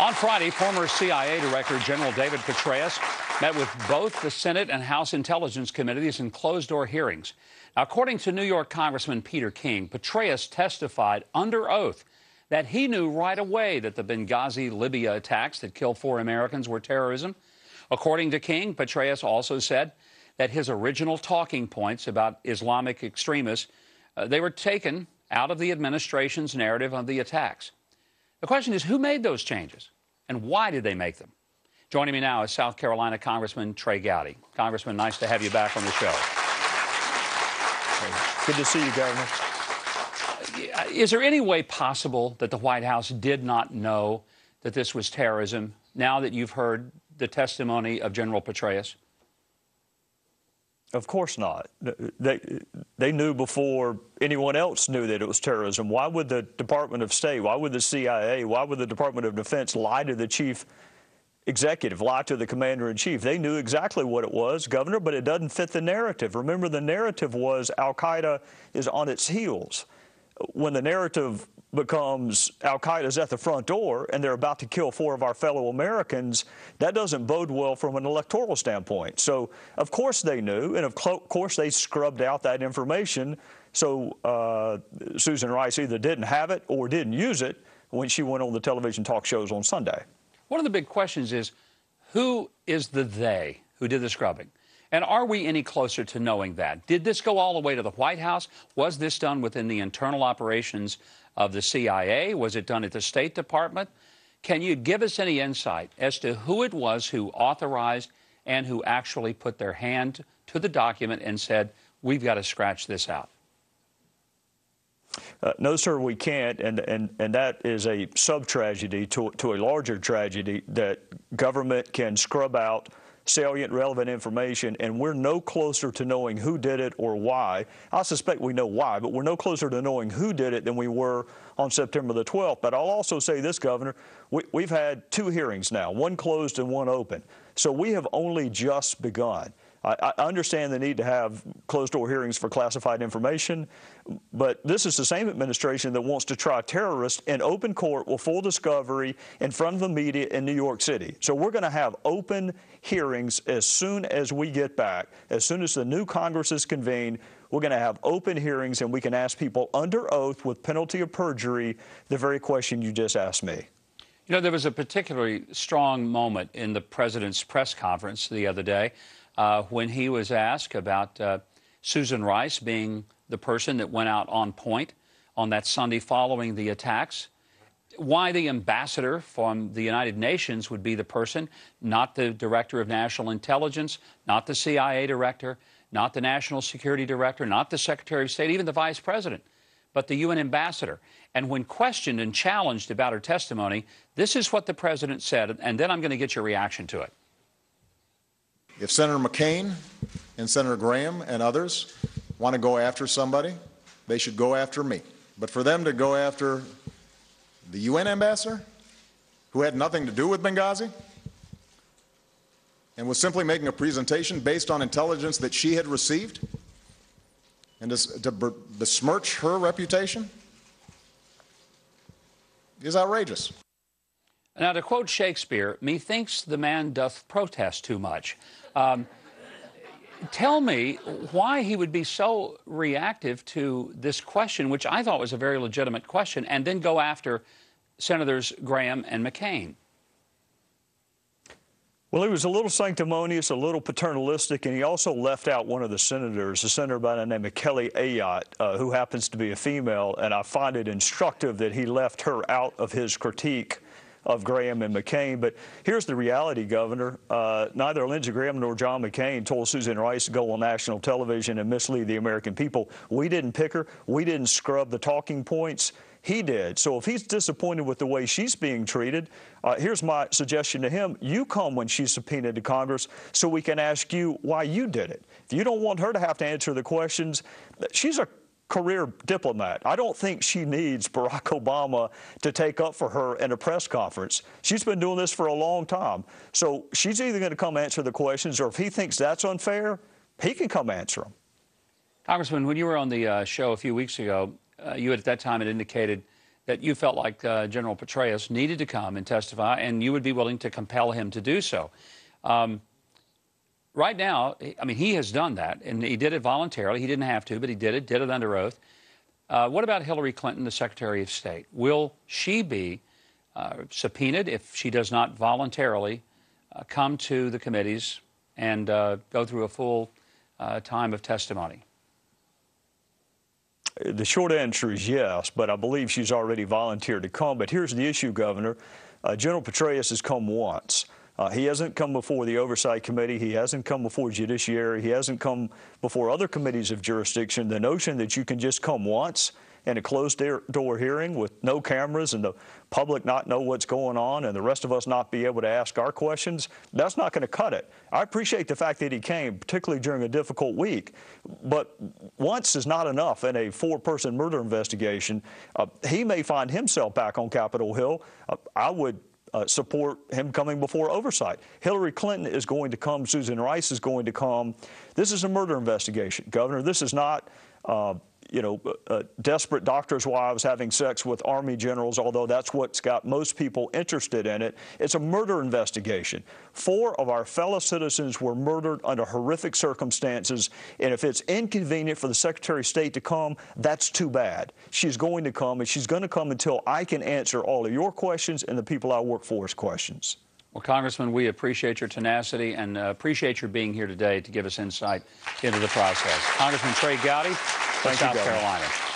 On Friday, former CIA Director General David Petraeus met with both the Senate and House Intelligence Committees in closed-door hearings. Now, according to New York Congressman Peter King, Petraeus testified under oath that he knew right away that the Benghazi, Libya attacks that killed 4 Americans were terrorism. According to King, Petraeus also said that his original talking points about Islamic extremists, they were taken out of the administration's narrative of the attacks. The question is, who made those changes, and why did they make them? Joining me now is South Carolina Congressman Trey Gowdy. Congressman, nice to have you back on the show. Good to see you, Governor. Is there any way possible that the White House did not know that this was terrorism, now that you've heard the testimony of General Petraeus? Of course not. They knew before anyone else knew that it was terrorism. Why would the Department of State, why would the CIA, why would the Department of Defense lie to the chief executive, lie to the commander-in-chief? They knew exactly what it was, Governor, but it doesn't fit the narrative. Remember, the narrative was al-Qaeda is on its heels. When the narrative becomes al-Qaeda's at the front door and they're about to kill 4 of our fellow Americans, that doesn't bode well from an electoral standpoint. So, of course they knew, and of course they scrubbed out that information. So Susan Rice either didn't have it or didn't use it when she went on the television talk shows on Sunday. One of the big questions is, who is the they who did the scrubbing? And are we any closer to knowing that? Did this go all the way to the White House? Was this done within the internal operations of the CIA? Was it done at the State Department? Can you give us any insight as to who it was who authorized and who actually put their hand to the document and said, we've got to scratch this out? No, sir, we can't, and that is a sub-tragedy to a larger tragedy that government can scrub out salient, relevant information, and we're no closer to knowing who did it or why. I suspect we know why, but we're no closer to knowing who did it than we were on September the 12th. But I'll also say this, Governor, we've had 2 hearings now, one closed and one open. So we have only just begun. I understand the need to have closed-door hearings for classified information, but this is the same administration that wants to try terrorists in open court with full discovery in front of the media in New York City. So we're going to have open hearings as soon as we get back. As soon as the new Congress is convened, we're going to have open hearings, and we can ask people under oath with penalty of perjury the very question you just asked me. You know, there was a particularly strong moment in the president's press conference the other day when he was asked about Susan Rice being the person that went out on point on that Sunday following the attacks, why the ambassador from the United Nations would be the person, not the director of national intelligence, not the CIA director, not the national security director, not the secretary of state, even the vice president, but the UN ambassador. And when questioned and challenged about her testimony, this is what the president said, and then I'm going to get your reaction to it. If Senator McCain and Senator Graham and others want to go after somebody, they should go after me. But for them to go after the UN ambassador, who had nothing to do with Benghazi, and was simply making a presentation based on intelligence that she had received, and to besmirch her reputation, is outrageous. Now, to quote Shakespeare, methinks the man doth protest too much. Tell me why he would be so reactive to this question, which I thought was a very legitimate question, and then go after Senators Graham and McCain. Well, he was a little sanctimonious, a little paternalistic, and he also left out one of the senators, a senator by the name of Kelly Ayotte, who happens to be a female, and I find it instructive that he left her out of his critique of Graham and McCain. But here's the reality, Governor. Neither Lindsey Graham nor John McCain told Susan Rice to go on national television and mislead the American people. We didn't pick her. We didn't scrub the talking points. He did. So if he's disappointed with the way she's being treated, here's my suggestion to him. You come when she's subpoenaed to Congress so we can ask you why you did it. If you don't want her to have to answer the questions, she's a career diplomat. I don't think she needs Barack Obama to take up for her in a press conference. She's been doing this for a long time. So she's either going to come answer the questions, or if he thinks that's unfair, he can come answer them. Congressman, when you were on the show a few weeks ago, you at that time had indicated that you felt like General Petraeus needed to come and testify, and you would be willing to compel him to do so. Right now, I mean, he has done that, and he did it voluntarily. He didn't have to, but he did it under oath. What about Hillary Clinton, the Secretary of State? Will she be subpoenaed if she does not voluntarily come to the committees and go through a full time of testimony? The short answer is yes, but I believe she's already volunteered to come. But here's the issue, Governor. General Petraeus has come once. He hasn't come before the Oversight Committee. He hasn't come before Judiciary. He hasn't come before other committees of jurisdiction. The notion that you can just come once in a closed-door hearing with no cameras and the public not know what's going on and the rest of us not be able to ask our questions, that's not going to cut it. I appreciate the fact that he came, particularly during a difficult week, but once is not enough in a four-person murder investigation. He may find himself back on Capitol Hill. I would support him coming before Oversight. Hillary Clinton is going to come. Susan Rice is going to come. This is a murder investigation, Governor. This is not desperate doctors' wives having sex with Army generals, although that's what's got most people interested in it. It's a murder investigation. 4 of our fellow citizens were murdered under horrific circumstances, and if it's inconvenient for the Secretary of State to come, that's too bad. She's going to come, and she's going to come until I can answer all of your questions and the people I work for's questions. Well, Congressman, we appreciate your tenacity and appreciate your being here today to give us insight into the process. Congressman Trey Gowdy, from South Carolina.